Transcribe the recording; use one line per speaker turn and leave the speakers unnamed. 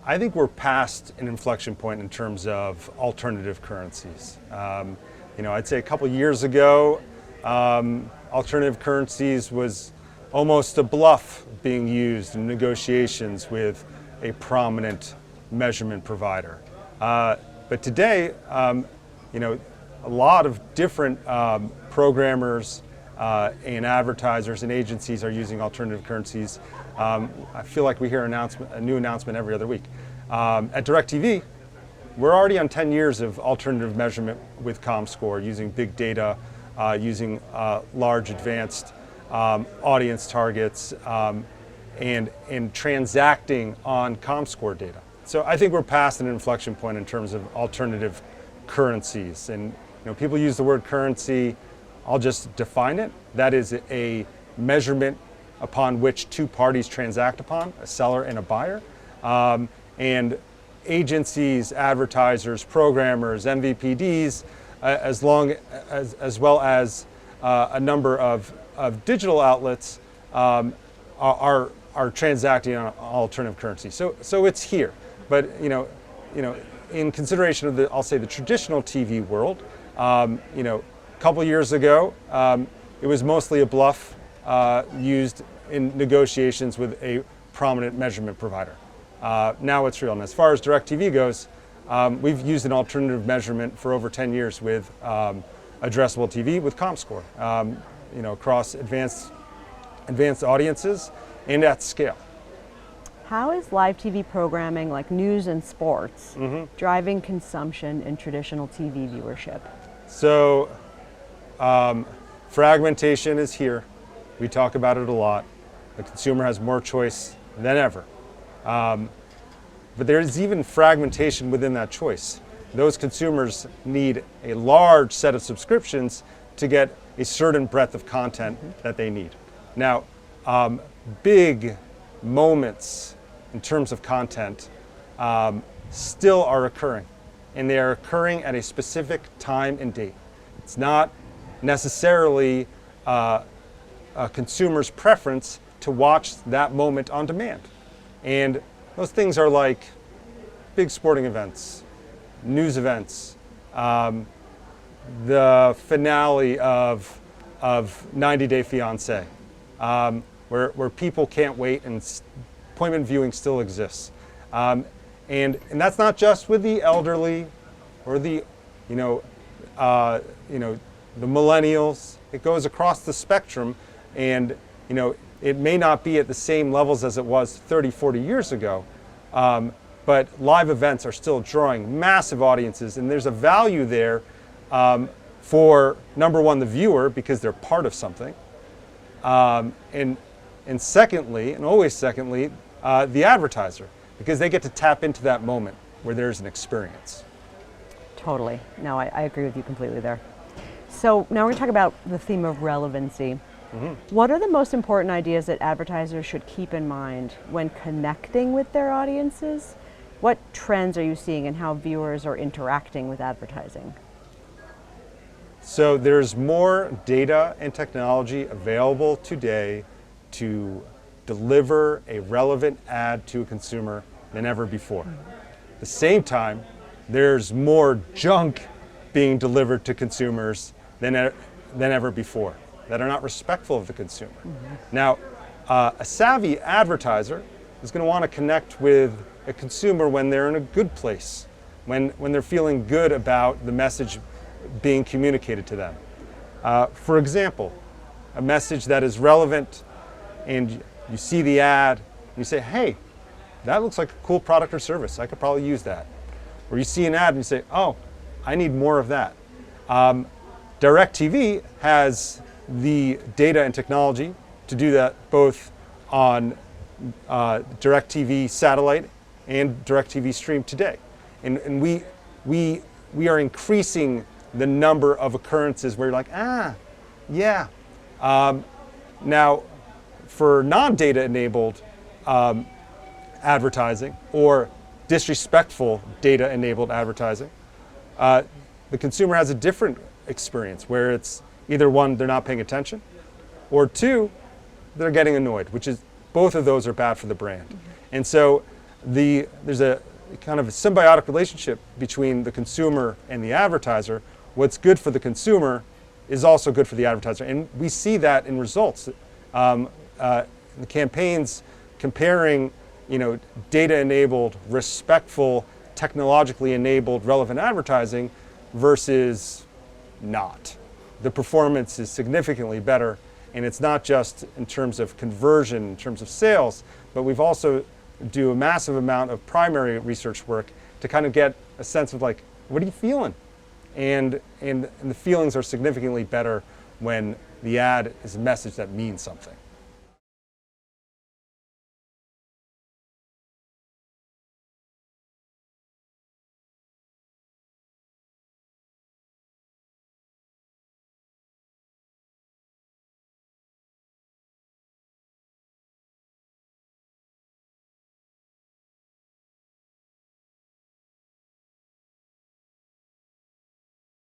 I think we're past an inflection point in terms of alternative currencies. I'd say a couple years ago, alternative currencies was almost a bluff being used in negotiations with a prominent measurement provider. But today, a lot of different programmers and advertisers and agencies are using alternative currencies. I feel like we hear a new announcement every other week. At DirecTV, we're already on 10 years of alternative measurement with Comscore, using big data, using large advanced audience targets, and transacting on Comscore data. So I think we're past an inflection point in terms of alternative currencies. And people use the word currency. I'll just define it. That is a measurement upon which two parties transact upon, a seller and a buyer. And agencies, advertisers, programmers, MVPDs, as well as a number of digital outlets are transacting on alternative currency. So it's here. But in consideration of I'll say the traditional TV world, a couple years ago, it was mostly a bluff used in negotiations with a prominent measurement provider. Now it's real. And as far as DirecTV goes, we've used an alternative measurement for over 10 years with addressable TV with Comscore, across advanced audiences and at scale.
How is live TV programming like news and sports driving consumption in traditional TV viewership?
So fragmentation is here. We talk about it a lot. The consumer has more choice than ever. But there's even fragmentation within that choice. Those consumers need a large set of subscriptions to get a certain breadth of content that they need. Now, big moments in terms of content still are occurring, and they are occurring at a specific time and date. It's not necessarily a consumer's preference to watch that moment on demand. And those things are like big sporting events, news events, the finale of 90 Day Fiancé, where people can't wait and appointment viewing still exists. And that's not just with the elderly or the millennials. It goes across the spectrum, and it may not be at the same levels as it was 30, 40 years ago, but live events are still drawing massive audiences, and there's a value there for, number one, the viewer, because they're part of something, and secondly, and always secondly, the advertiser, because they get to tap into that moment where there's an experience.
Totally. No, I agree with you completely there. So now we're going to talk about the theme of relevancy. What are the most important ideas that advertisers should keep in mind when connecting with their audiences? What trends are you seeing in how viewers are interacting with advertising?
So there's more data and technology available today to deliver a relevant ad to a consumer than ever before. At the same time, there's more junk being delivered to consumers than ever before that are not respectful of the consumer. Now, a savvy advertiser is going to want to connect with a consumer when they're in a good place, when they're feeling good about the message being communicated to them. For example, a message that is relevant, and you see the ad, and you say, hey, that looks like a cool product or service. I could probably use that. Or you see an ad and you say, oh, I need more of that. DirecTV has the data and technology to do that both on DirecTV satellite and DirecTV Stream today. And we are increasing the number of occurrences where you're like, yeah. Now, for non-data enabled advertising or disrespectful data enabled advertising, the consumer has a different experience where it's either one, they're not paying attention, or two, they're getting annoyed, which is both of those are bad for the brand. And so there's a kind of a symbiotic relationship between the consumer and the advertiser. What's good for the consumer is also good for the advertiser, and we see that in results. The campaigns comparing, data-enabled, respectful, technologically enabled, relevant advertising versus not. The performance is significantly better, and it's not just in terms of conversion, in terms of sales, but we've also do a massive amount of primary research work to kind of get a sense of like, what are you feeling? And the feelings are significantly better when the ad is a message that means something.